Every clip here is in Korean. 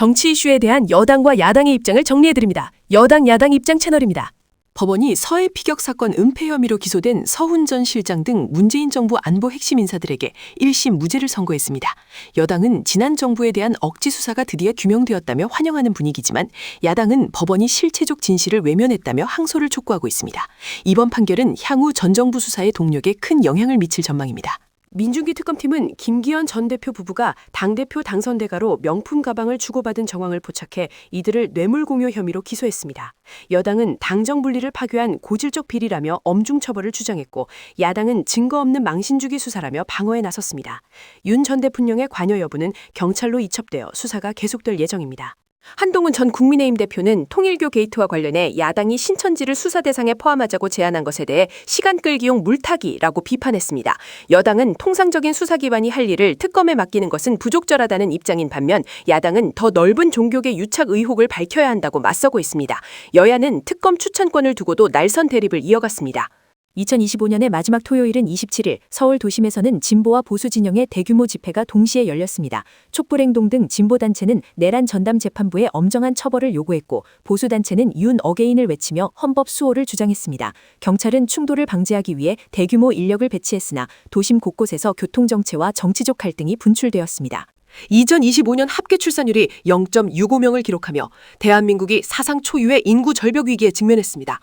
정치 이슈에 대한 여당과 야당의 입장을 정리해드립니다. 여당 야당 입장 채널입니다. 법원이 서해 피격 사건 은폐 혐의로 기소된 서훈 전 실장 등 문재인 정부 안보 핵심 인사들에게 1심 무죄를 선고했습니다. 여당은 지난 정부에 대한 억지 수사가 드디어 규명되었다며 환영하는 분위기지만 야당은 법원이 실체적 진실을 외면했다며 항소를 촉구하고 있습니다. 이번 판결은 향후 전 정부 수사의 동력에 큰 영향을 미칠 전망입니다. 민중기 특검팀은 김기현 전 대표 부부가 당대표 당선 대가로 명품 가방을 주고받은 정황을 포착해 이들을 뇌물공여 혐의로 기소했습니다. 여당은 당정 분리를 파괴한 고질적 비리라며 엄중 처벌을 주장했고 야당은 증거 없는 망신주기 수사라며 방어에 나섰습니다. 윤 전 대통령의 관여 여부는 경찰로 이첩되어 수사가 계속될 예정입니다. 한동훈 전 국민의힘 대표는 통일교 게이트와 관련해 야당이 신천지를 수사 대상에 포함하자고 제안한 것에 대해 시간 끌기용 물타기라고 비판했습니다. 여당은 통상적인 수사 기관이 할 일을 특검에 맡기는 것은 부적절하다는 입장인 반면 야당은 더 넓은 종교계 유착 의혹을 밝혀야 한다고 맞서고 있습니다. 여야는 특검 추천권을 두고도 날선 대립을 이어갔습니다. 2025년의 마지막 토요일은 27일 서울 도심에서는 진보와 보수 진영의 대규모 집회가 동시에 열렸습니다. 촛불행동 등 진보단체는 내란 전담 재판부의 엄정한 처벌을 요구했고 보수단체는 윤 어게인을 외치며 헌법 수호를 주장했습니다. 경찰은 충돌을 방지하기 위해 대규모 인력을 배치했으나 도심 곳곳에서 교통정체와 정치적 갈등이 분출되었습니다. 2025년 합계 출산율이 0.65명을 기록하며 대한민국이 사상 초유의 인구 절벽 위기에 직면했습니다.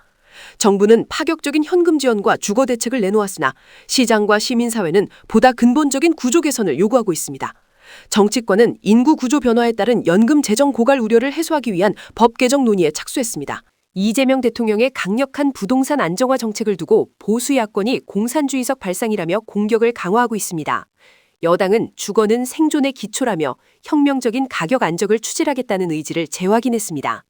정부는 파격적인 현금 지원과 주거 대책을 내놓았으나 시장과 시민사회는 보다 근본적인 구조 개선을 요구하고 있습니다. 정치권은 인구 구조 변화에 따른 연금 재정 고갈 우려를 해소하기 위한 법 개정 논의에 착수했습니다. 이재명 대통령의 강력한 부동산 안정화 정책을 두고 보수 야권이 공산주의적 발상이라며 공격을 강화하고 있습니다. 여당은 주거는 생존의 기초라며 혁명적인 가격 안정을 추진하겠다는 의지를 재확인했습니다.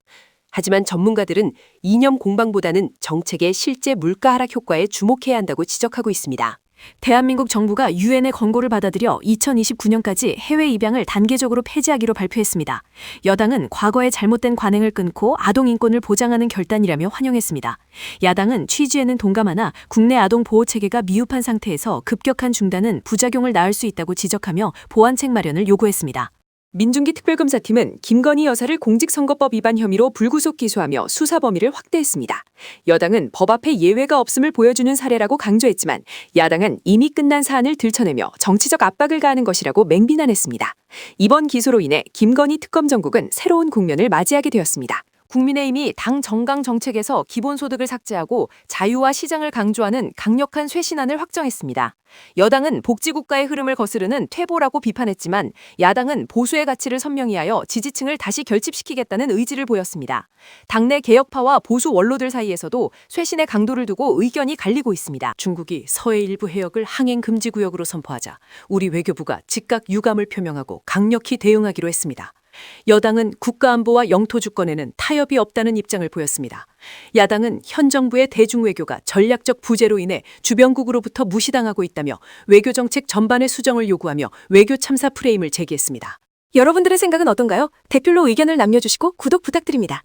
하지만 전문가들은 이념 공방보다는 정책의 실제 물가 하락 효과에 주목해야 한다고 지적하고 있습니다. 대한민국 정부가 유엔의 권고를 받아들여 2029년까지 해외 입양을 단계적으로 폐지하기로 발표했습니다. 여당은 과거의 잘못된 관행을 끊고 아동 인권을 보장하는 결단이라며 환영했습니다. 야당은 취지에는 동감하나 국내 아동 보호 체계가 미흡한 상태에서 급격한 중단은 부작용을 낳을 수 있다고 지적하며 보완책 마련을 요구했습니다. 민중기 특별검사팀은 김건희 여사를 공직선거법 위반 혐의로 불구속 기소하며 수사 범위를 확대했습니다. 여당은 법 앞에 예외가 없음을 보여주는 사례라고 강조했지만 야당은 이미 끝난 사안을 들춰내며 정치적 압박을 가하는 것이라고 맹비난했습니다. 이번 기소로 인해 김건희 특검 정국은 새로운 국면을 맞이하게 되었습니다. 국민의힘이 당 정강 정책에서 기본소득을 삭제하고 자유와 시장을 강조하는 강력한 쇄신안을 확정했습니다. 여당은 복지국가의 흐름을 거스르는 퇴보라고 비판했지만 야당은 보수의 가치를 선명히 하여 지지층을 다시 결집시키겠다는 의지를 보였습니다. 당내 개혁파와 보수 원로들 사이에서도 쇄신의 강도를 두고 의견이 갈리고 있습니다. 중국이 서해 일부 해역을 항행금지구역으로 선포하자 우리 외교부가 즉각 유감을 표명하고 강력히 대응하기로 했습니다. 여당은 국가안보와 영토 주권에는 타협이 없다는 입장을 보였습니다. 야당은 현 정부의 대중외교가 전략적 부재로 인해 주변국으로부터 무시당하고 있다며 외교정책 전반의 수정을 요구하며 외교 참사 프레임을 제기했습니다. 여러분들의 생각은 어떤가요? 댓글로 의견을 남겨주시고 구독 부탁드립니다.